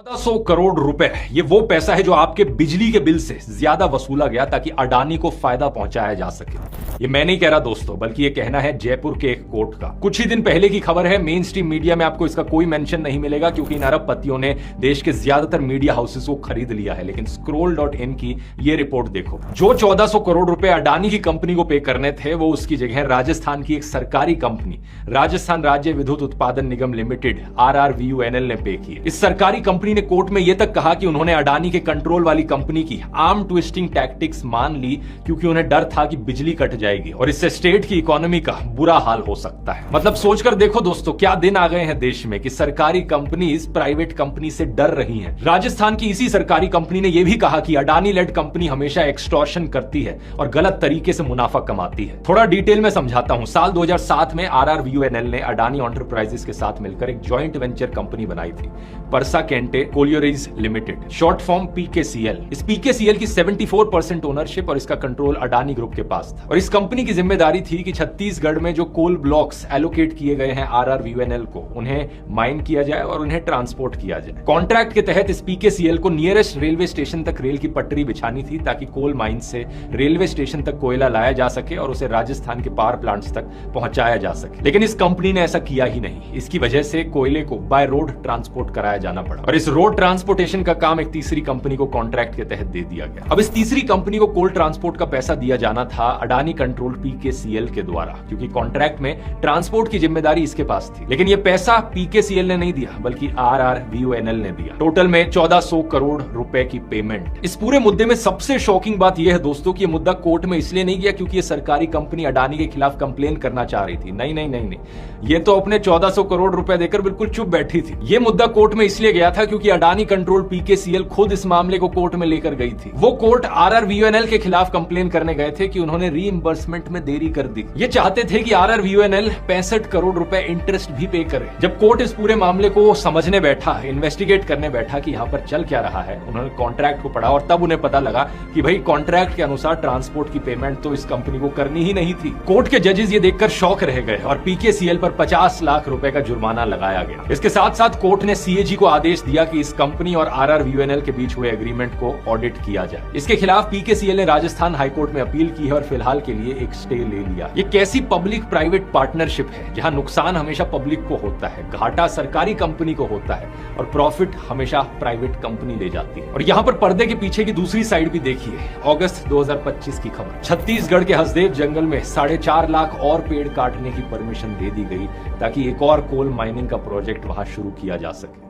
100 करोड़ रुपए ये वो पैसा है जो आपके बिजली के बिल से ज्यादा वसूला गया ताकि अडानी को फायदा पहुंचाया जा सके। ये मैं नहीं कह रहा दोस्तों, बल्कि ये कहना है जयपुर के एक कोर्ट का। कुछ ही दिन पहले की खबर है, मेन स्ट्रीम मीडिया में आपको इसका कोई मेंशन नहीं मिलेगा क्योंकि इन अरबपतियों ने देश के ज्यादातर मीडिया हाउसेस को खरीद लिया है। लेकिन scroll.in की ये रिपोर्ट देखो, जो 1400 करोड़ रुपए अडानी की कंपनी को पे करने थे वो उसकी जगह राजस्थान की एक सरकारी कंपनी राजस्थान राज्य विद्युत उत्पादन निगम लिमिटेड RRVUNL ने पे किए। इस सरकारी कंपनी ने कोर्ट में यह तक कहा कि उन्होंने अडानी के कंट्रोल वाली कंपनी की आर्म ट्विस्टिंग टैक्टिक्स मान ली क्योंकि उन्हें डर था कि बिजली कट जाएगी और इससे स्टेट की इकोनॉमी का बुरा हाल हो सकता है। मतलब सोचकर देखो दोस्तों, क्या दिन आ गए हैं देश में कि सरकारी कंपनीज प्राइवेट कंपनी से डर रही हैं। राजस्थान की इसी सरकारी कंपनी ने यह भी कहा कि अडानी लेड कंपनी हमेशा एक्सटॉर्शन करती है और गलत तरीके से मुनाफा कमाती है। थोड़ा डिटेल में समझाता हूं। साल 2007 में RRVUNL ने अडानी एंटरप्राइजेस के साथ मिलकर एक जॉइंट वेंचर कंपनी बनाई थी, Parsa Kente collieries limited, short form PKCL। इस PKCL की 74% ओनरशिप और इसका कंट्रोल अडानी ग्रुप के पास था। और इस कंपनी की जिम्मेदारी थी कि छत्तीसगढ़ में जो कोल ब्लॉक्स एलोकेट किए गए हैं RRVUNL को, उन्हें माइन किया जाए और उन्हें ट्रांसपोर्ट किया जाए। कॉन्ट्रैक्ट के तहत इस PKCL को नियरेस्ट रेलवे स्टेशन तक रेल की पटरी बिछानी थी ताकि कोल माइन से रेलवे स्टेशन तक कोयला लाया जा सके और उसे राजस्थान के पावर प्लांट्स तक पहुंचाया जा सके। लेकिन इस कंपनी ने ऐसा किया ही नहीं। इसकी वजह से कोयले को बाय रोड ट्रांसपोर्ट कराया जाना पड़ा और इस रोड ट्रांसपोर्टेशन का काम एक तीसरी कंपनी को कॉन्ट्रैक्ट के तहत दे दिया गया। अब इस तीसरी कंपनी को कोल ट्रांसपोर्ट का पैसा दिया जाना था अडानी कंट्रोल PKCL के द्वारा, क्योंकि कॉन्ट्रैक्ट में ट्रांसपोर्ट की जिम्मेदारी इसके पास थी। लेकिन यह पैसा PKCL ने नहीं दिया बल्कि RRVUNL ने दिया। टोटल में 1400 करोड़ रुपए की पेमेंट। इस पूरे मुद्दे में सबसे शॉकिंग बात यह है दोस्तों कि यह मुद्दा कोर्ट में इसलिए नहीं गया क्योंकि यह सरकारी कंपनी अडानी के खिलाफ कंप्लेन करना चाह रही थी। नहीं नहीं नहीं नहीं, ये तो अपने 1400 करोड़ रुपए देकर बिल्कुल चुप बैठी थी। यह मुद्दा कोर्ट में इसलिए गया था क्योंकि अडानी कंट्रोल PKCL खुद इस मामले को कोर्ट में लेकर गई थी। वो कोर्ट RRVUNL के खिलाफ कंप्लेन करने गए थे कि उन्होंने रीइंबर्समेंट में देरी कर दी। ये चाहते थे कि RRVUNL 65 करोड़ रुपए इंटरेस्ट भी पे करे। जब कोर्ट इस पूरे मामले को समझने बैठा, इन्वेस्टिगेट करने बैठा कि यहाँ पर चल क्या रहा है, उन्होंने कॉन्ट्रैक्ट को पढ़ा और तब उन्हें पता लगा कि भाई कॉन्ट्रैक्ट के अनुसार ट्रांसपोर्ट की पेमेंट तो इस कंपनी को करनी ही नहीं थी। कोर्ट के जजेस ये देखकर शॉक रह गए और PKCL पर 50 लाख रुपए का जुर्माना लगाया गया। इसके साथ साथ कोर्ट ने CAG को आदेश दिया कि इस कंपनी और RRVUNL के बीच हुए एग्रीमेंट को ऑडिट किया जाए। इसके खिलाफ PKCL ने राजस्थान हाईकोर्ट में अपील की है और फिलहाल के लिए एक स्टे ले लिया। ये कैसी पब्लिक प्राइवेट पार्टनरशिप है जहां नुकसान हमेशा पब्लिक को होता है, घाटा सरकारी कंपनी को होता है और प्रॉफिट हमेशा प्राइवेट कंपनी ले जाती है। और यहाँ पर पर्दे के पीछे की दूसरी साइड भी देखिए। अगस्त 2025 की खबर, छत्तीसगढ़ के हसदेव जंगल में 4.5 लाख और पेड़ काटने की परमिशन दे दी गई ताकि एक और कोल माइनिंग का प्रोजेक्ट वहां शुरू किया जा सके।